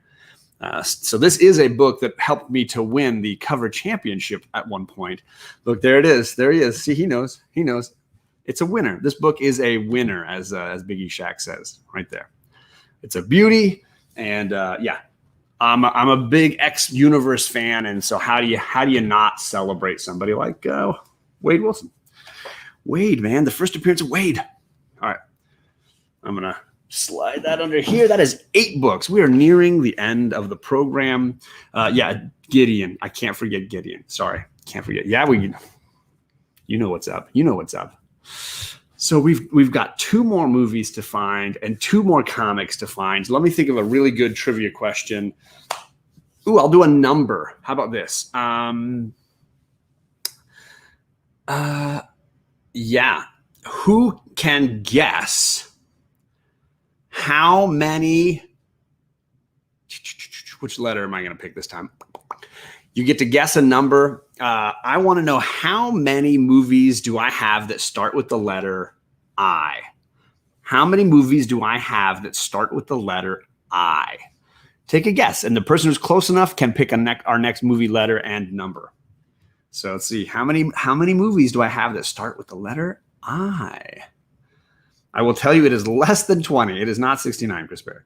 So this is a book that helped me to win the cover championship at one point. Look, there it is. There he is. See, he knows. He knows. It's a winner. This book is a winner, as Biggie Shaq says right there. It's a beauty. And yeah. I'm a big X Universe fan, and so how do you not celebrate somebody like Wade Wilson? Wade, man, the first appearance of Wade. All right, I'm gonna slide that under here. That is 8 books. We are nearing the end of the program. Yeah, Gideon. I can't forget Gideon. Sorry, can't forget. Yeah, you know what's up. You know what's up. So we've got 2 more movies to find and 2 more comics to find. So let me think of a really good trivia question. Ooh, I'll do a number. How about this? Yeah. Who can guess how many? Which letter am I going to pick this time? You get to guess a number. I want to know how many movies do I have that start with the letter I? How many movies do I have that start with the letter I? Take a guess, and the person who's close enough can pick our next movie letter and number. So let's see, how many movies do I have that start with the letter I? I will tell you, it is less than 20. It is not 69, Chris Barrett.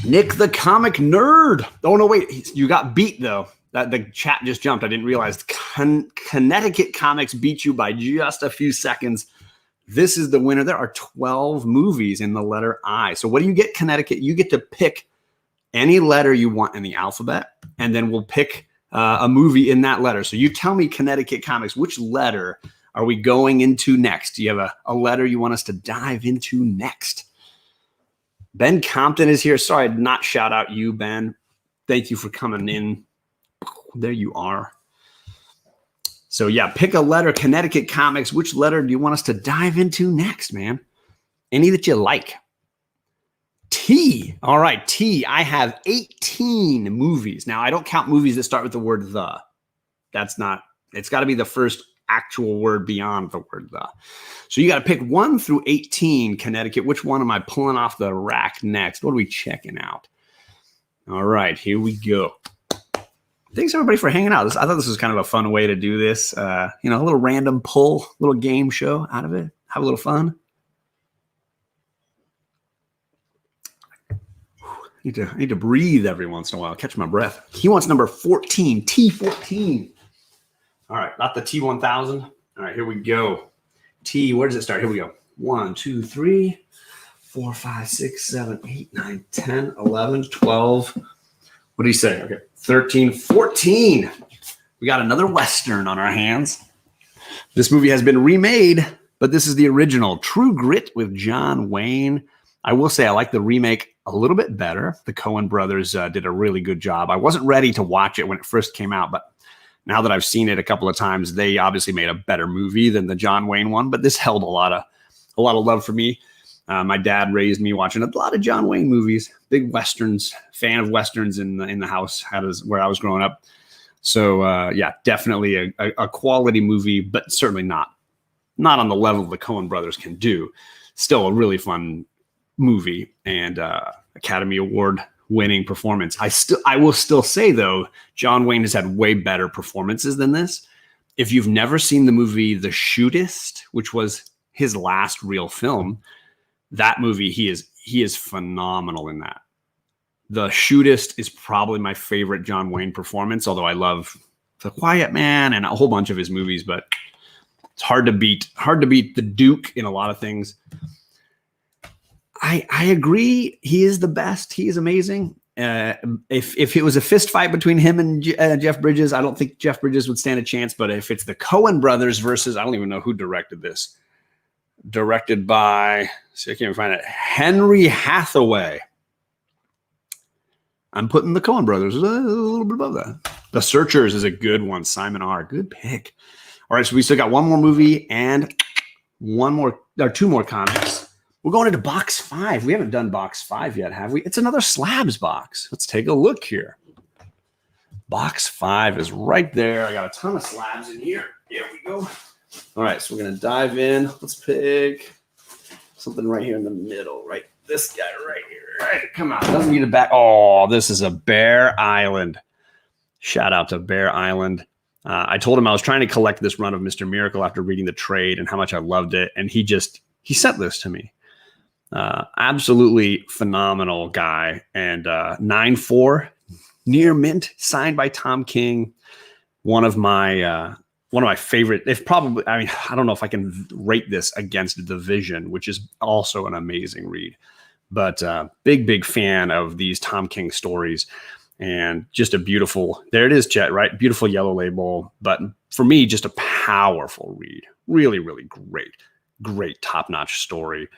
Nick the Comic Nerd. Oh, no, wait. You got beat, though. The chat just jumped. I didn't realize. Connecticut Comics beat you by just a few seconds. This is the winner. There are 12 movies in the letter I. So what do you get, Connecticut? You get to pick any letter you want in the alphabet, and then we'll pick a movie in that letter. So you tell me, Connecticut Comics, which letter are we going into next? Do you have a letter you want us to dive into next? Ben Compton is here. Sorry, I did not shout out you, Ben. Thank you for coming in. There you are. So yeah, pick a letter, Connecticut Comics. Which letter do you want us to dive into next, man? Any that you like. T. All right, T. I have 18 movies. Now, I don't count movies that start with the word the. That's not, it's got to be the first actual word beyond the word the. So you got to pick 1 through 18, Connecticut. Which one am I pulling off the rack next? What are we checking out? All right, here we go. Thanks everybody for hanging out. I thought this was kind of a fun way to do this. A little random pull, little game show out of it. Have a little fun. I need to breathe every once in a while. Catch my breath. He wants number 14, T14. All right, not the T1000. All right, here we go. T, where does it start? Here we go. 1, 2, 3, 4, 5, 6, 7, 8, 9, 10, 11, 12. What do you say? Okay, 13, 14. We got another Western on our hands. This movie has been remade, but this is the original. True Grit with John Wayne. I will say I like the remake a little bit better. The Coen brothers did a really good job. I wasn't ready to watch it when it first came out, but now that I've seen it a couple of times, they obviously made a better movie than the John Wayne one, but this held a lot of love for me. My dad raised me watching a lot of John Wayne movies, big Westerns, fan of Westerns in the house where I was growing up. So yeah, definitely a quality movie, but certainly not on the level the Coen brothers can do. Still a really fun movie and Academy Award winning performance. I will still say though, John Wayne has had way better performances than this. If you've never seen the movie The Shootist, which was his last real film, that movie, he is phenomenal in that. The Shootist is probably my favorite John Wayne performance, although I love The Quiet Man and a whole bunch of his movies, but it's hard to beat the Duke in a lot of things. I agree. He is the best. He is amazing. If it was a fist fight between him and Jeff Bridges, I don't think Jeff Bridges would stand a chance. But if it's the Coen brothers versus, I don't even know who directed this. Directed by, see, I can't even find it, Henry Hathaway. I'm putting the Coen brothers a little bit above that. The Searchers is a good one. Simon R. Good pick. All right, so we still got one more movie and two more comics. We're going into box 5. We haven't done box 5 yet, have we? It's another Slabs box. Let's take a look here. Box 5 is right there. I got a ton of slabs in here. Here we go. All right, so we're going to dive in. Let's pick something right here in the middle, right? This guy right here. Right, come on. Doesn't need a back. Oh, this is a Bear Island. Shout out to Bear Island. I told him I was trying to collect this run of Mr. Miracle after reading the trade and how much I loved it. And he sent this to me. Absolutely phenomenal guy. And 9.4 near mint, signed by Tom King. One of my favorite, I don't know if I can rate this against Division, which is also an amazing read, but big fan of these Tom King stories and just a beautiful, there it is, Chet, right? Beautiful yellow label. But for me, just a powerful read. Really, really great top-notch story.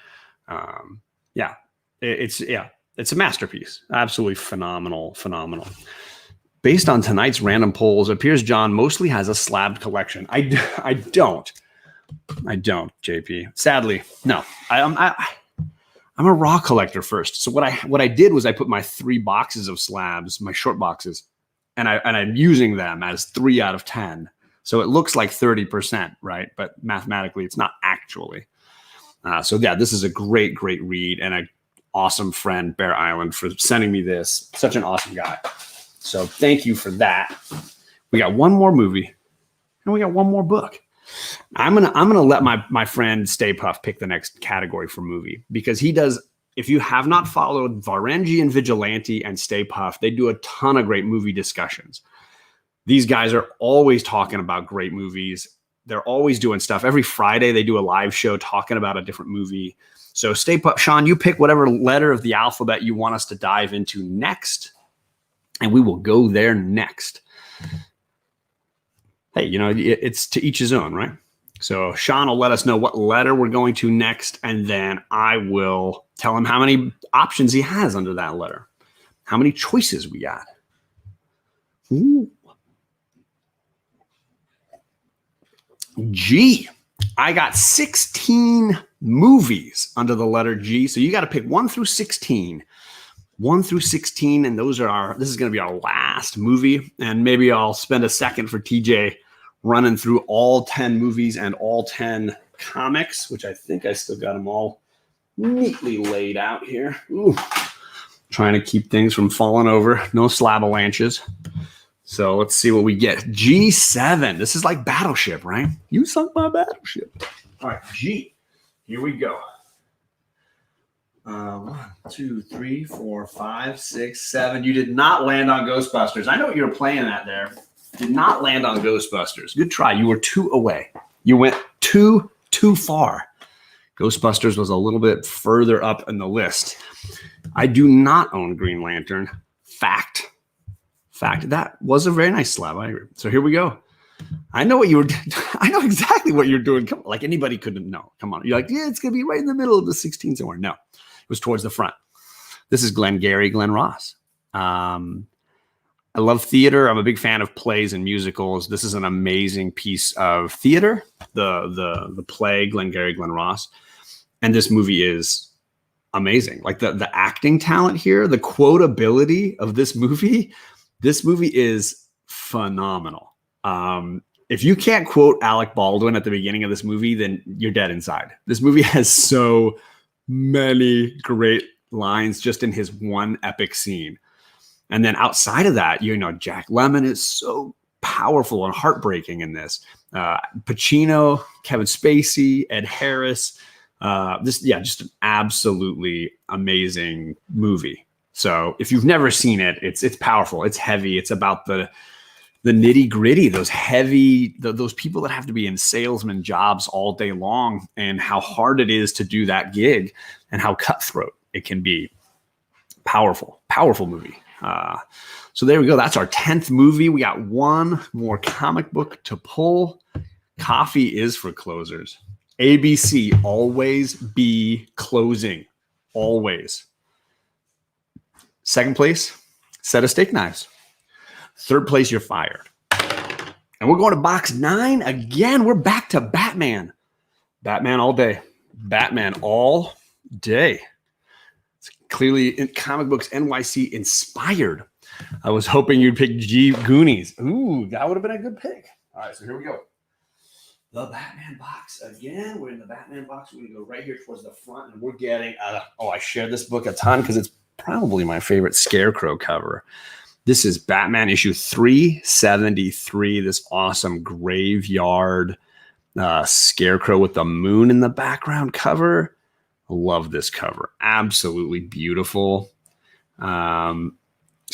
It's a masterpiece. Absolutely phenomenal. Based on tonight's random polls, it appears John mostly has a slabbed collection. I don't, JP. Sadly, no. I'm a raw collector first. So what I did was I put my 3 boxes of slabs, my short boxes, and I'm using them as 3 out of 10. So it looks like 30%, right? But mathematically, it's not actually. So yeah, this is a great read and an awesome friend, Bear Island, for sending me this. Such an awesome guy. So thank you for that. We got one more movie and we got one more book. I'm gonna let my friend Stay Puft pick the next category for movie because he does. If you have not followed Varengi and Vigilante and Stay Puft, they do a ton of great movie discussions. These guys are always talking about great movies. They're always doing stuff. Every Friday they do a live show talking about a different movie. So Stay Puft, Sean, you pick whatever letter of the alphabet you want us to dive into next, and we will go there next. Hey, it's to each his own, right? So Sean will let us know what letter we're going to next, and then I will tell him how many options he has under that letter, how many choices we got. Ooh. G. I got 16 movies under the letter G. So you got to pick 1 through 16. 1 through 16, and this is going to be our last movie. And maybe I'll spend a second for TJ running through all 10 movies and all 10 comics, which I think I still got them all neatly laid out here. Ooh. Trying to keep things from falling over. No slab-avalanches. So let's see what we get. G7. This is like Battleship, right? You sunk my battleship. All right, G. Here we go. 1, 2, 3, 4, 5, 6, 7. You did not land on Ghostbusters. I know what you were playing at there. Did not land on Ghostbusters. Good try. You were 2 away. You went too far. Ghostbusters was a little bit further up in the list. I do not own Green Lantern. Fact. That was a very nice slab. I agree. So here we go. I know exactly what you're doing. Come on, like anybody couldn't know. Come on. You're like, yeah, it's going to be right in the middle of the 16 somewhere. No. was towards the front. This is Glengarry Glen Ross. I love theater. I'm a big fan of plays and musicals. This is an amazing piece of theater, the play Glengarry Glen Ross. And this movie is amazing. Like the acting talent here, the quotability of this movie is phenomenal. If you can't quote Alec Baldwin at the beginning of this movie, then you're dead inside. This movie has so many great lines just in his one epic scene. And then outside of that, Jack Lemmon is so powerful and heartbreaking in this. Pacino, Kevin Spacey, Ed Harris. Just an absolutely amazing movie. So if you've never seen it, it's powerful. It's heavy. It's about the nitty gritty, those people that have to be in salesman jobs all day long, and how hard it is to do that gig, and how cutthroat it can be. Powerful movie. So there we go. That's our 10th movie. We got one more comic book to pull. Coffee is for closers. ABC, always be closing. Always. Second place, set of steak knives. Third place, you're fired. And we're going to box 9 again. We're back to Batman. Batman all day. Batman all day. It's clearly in Comic Books NYC inspired. I was hoping you'd pick Goonies. Ooh, that would have been a good pick. All right, so here we go. The Batman box again. We're in the Batman box. We're going to go right here towards the front, and we're getting I share this book a ton because it's probably my favorite Scarecrow cover. This is Batman issue 373, this awesome graveyard Scarecrow with the moon in the background cover. I love this cover. Absolutely beautiful. This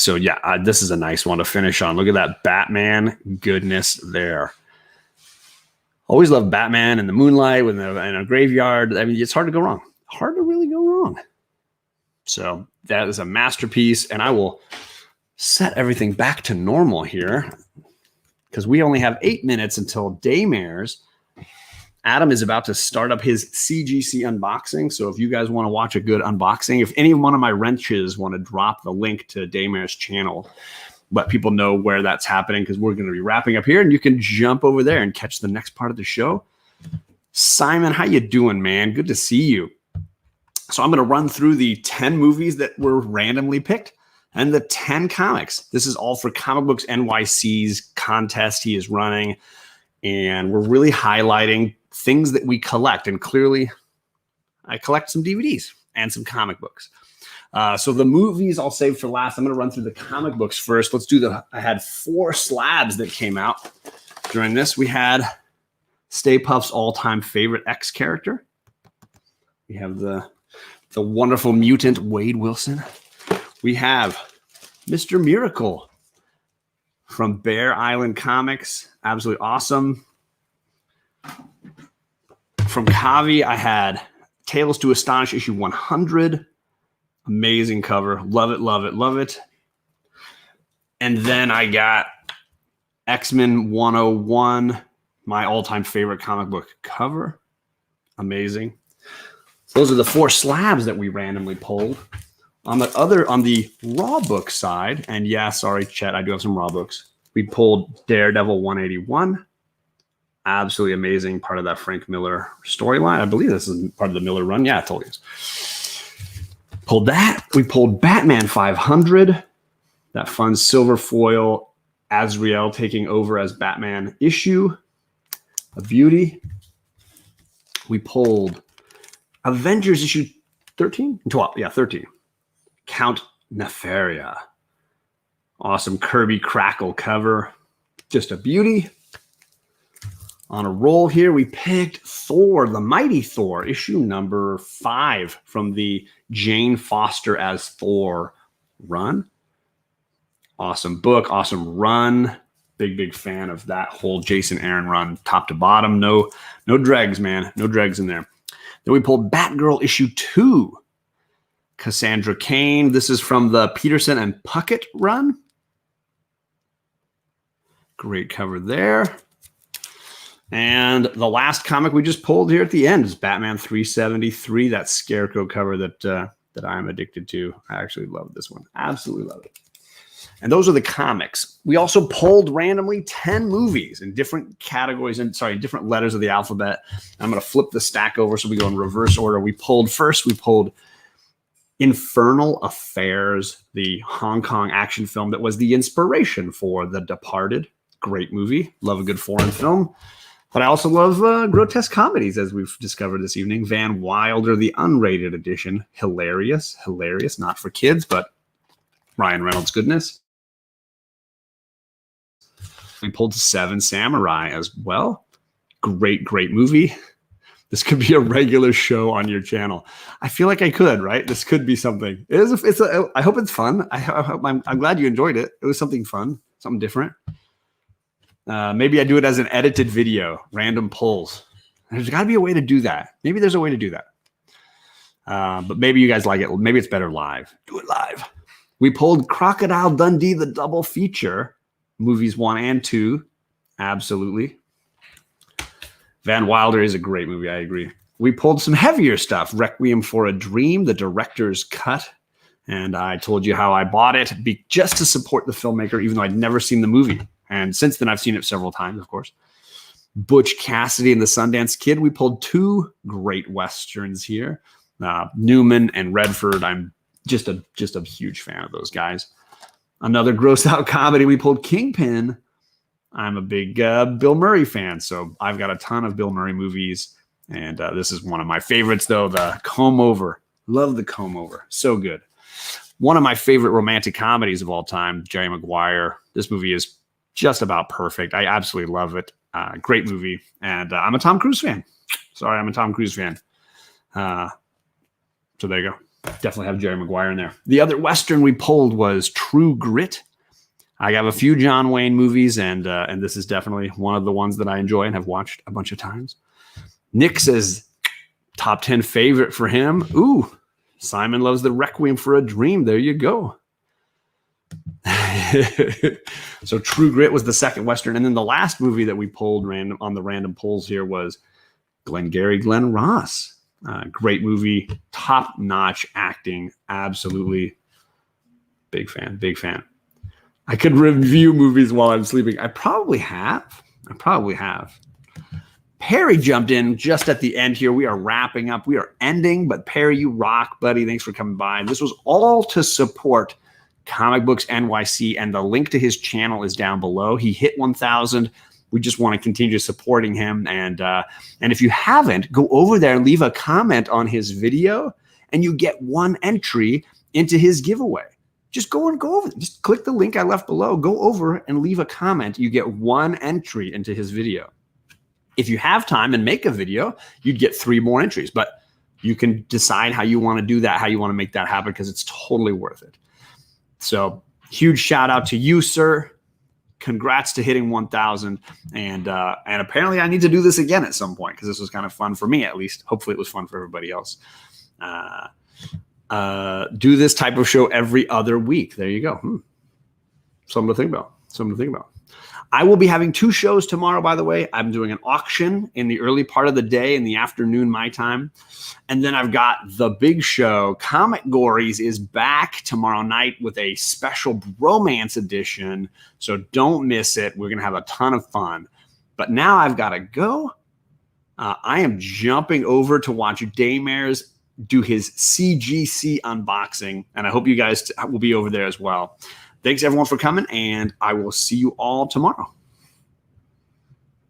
is a nice one to finish on. Look at that Batman goodness there. Always love Batman in the moonlight in a graveyard. I mean, it's hard to go wrong. Hard to really go wrong. So that is a masterpiece, and I will set everything back to normal here because we only have 8 minutes until Daymare's. Adam is about to start up his CGC unboxing. So if you guys want to watch a good unboxing, if any one of my wrenches want to drop the link to Daymare's channel, let people know where that's happening because we're going to be wrapping up here and you can jump over there and catch the next part of the show. Simon, how you doing, man? Good to see you. So I'm going to run through the 10 movies that were randomly picked and the 10 comics. This is all for Comic Books NYC's contest he is running. And we're really highlighting things that we collect. And clearly, I collect some DVDs and some comic books. So the movies I'll save for last. I'm going to run through the comic books first. I had 4 slabs that came out during this. We had Stay Puft's all-time favorite X character. We have the wonderful mutant Wade Wilson. We have Mr. Miracle from Bear Island Comics. Absolutely awesome. From Kavi, I had Tales to Astonish issue 100. Amazing cover. Love it, love it, love it. And then I got X-Men 101, my all-time favorite comic book cover. Amazing. Those are the 4 slabs that we randomly pulled. On the raw book side, and yeah, sorry, Chet, I do have some raw books. We pulled Daredevil 181. Absolutely amazing, part of that Frank Miller storyline. I believe this is part of the Miller run. Yeah, I told you. Pulled that. We pulled Batman 500. That fun silver foil Azrael taking over as Batman issue. A beauty. We pulled Avengers issue 13? 12. Yeah, 13. Count Nefaria. Awesome Kirby Crackle cover. Just a beauty. On a roll here, we picked Thor, the Mighty Thor, issue number 5 from the Jane Foster as Thor run. Awesome book, awesome run. Big fan of that whole Jason Aaron run, top to bottom. No dregs, man. No dregs in there. Then we pulled Batgirl issue 2. Cassandra Kane. This is from the Peterson and Puckett run. Great cover there. And the last comic we just pulled here at the end is Batman 373, that Scarecrow cover that that I'm addicted to. I actually love this one. Absolutely love it. And those are the comics. We also pulled randomly 10 movies in different categories and different letters of the alphabet. I'm going to flip the stack over so we go in reverse order. We pulled Infernal Affairs, the Hong Kong action film that was the inspiration for The Departed. Great movie. Love a good foreign film. But I also love grotesque comedies, as we've discovered this evening. Van Wilder, the unrated edition. Hilarious. Not for kids, but Ryan Reynolds goodness. We pulled Seven Samurai as well. Great movie. This could be a regular show on your channel. I feel like I could, right? This could be something. I hope it's fun. I'm glad you enjoyed it. It was something fun, something different. Maybe I do it as an edited video, random pulls. There's got to be a way to do that. Maybe there's a way to do that. But maybe you guys like it. Maybe it's better live. Do it live. We pulled Crocodile Dundee, the double feature. Movies 1 and 2. Absolutely. Van Wilder is a great movie. I agree. We pulled some heavier stuff. Requiem for a Dream, the director's cut. And I told you how I bought it just to support the filmmaker, even though I'd never seen the movie. And since then, I've seen it several times, of course. Butch Cassidy and the Sundance Kid. We pulled 2 great Westerns here. Newman and Redford. I'm just a huge fan of those guys. Another gross out comedy, we pulled Kingpin. I'm a big Bill Murray fan, so I've got a ton of Bill Murray movies. And this is one of my favorites, though, The Comb Over. Love The Comb Over. So good. One of my favorite romantic comedies of all time, Jerry Maguire. This movie is just about perfect. I absolutely love it. Great movie. And I'm a Tom Cruise fan. Sorry, I'm a Tom Cruise fan. So there you go. Definitely have Jerry Maguire in there. The other Western we pulled was True Grit. I have a few John Wayne movies, and this is definitely one of the ones that I enjoy and have watched a bunch of times. Nick says top 10 favorite for him. Ooh, Simon loves the Requiem for a Dream. There you go. So True Grit was the second Western. And then the last movie that we pulled on the random pulls here was Glengarry Glen Ross. Great movie, top-notch acting, absolutely big fan. I could review movies while I'm sleeping. I probably have. Perry jumped in just at the end here. We are wrapping up. We are ending, but Perry, you rock, buddy. Thanks for coming by. And this was all to support Comic Books NYC, and the link to his channel is down below. He hit 1,000. We just want to continue supporting him. And if you haven't, go over there and leave a comment on his video, and you get 1 entry into his giveaway. Just go over. Just click the link I left below. Go over and leave a comment. You get 1 entry into his video. If you have time and make a video, you'd get 3 more entries. But you can decide how you want to do that, how you want to make that happen, because it's totally worth it. So huge shout out to you, sir. Congrats to hitting 1,000. And apparently I need to do this again at some point, because this was kind of fun for me, at least. Hopefully it was fun for everybody else. Do this type of show every other week. There you go. Something to think about. I will be having 2 shows tomorrow, by the way. I'm doing an auction in the early part of the day, in the afternoon, my time. And then I've got the big show. Comic Gories is back tomorrow night with a special romance edition. So don't miss it. We're going to have a ton of fun. But now I've got to go. I am jumping over to watch Daymares do his CGC unboxing. And I hope you guys will be over there as well. Thanks, everyone, for coming, and I will see you all tomorrow.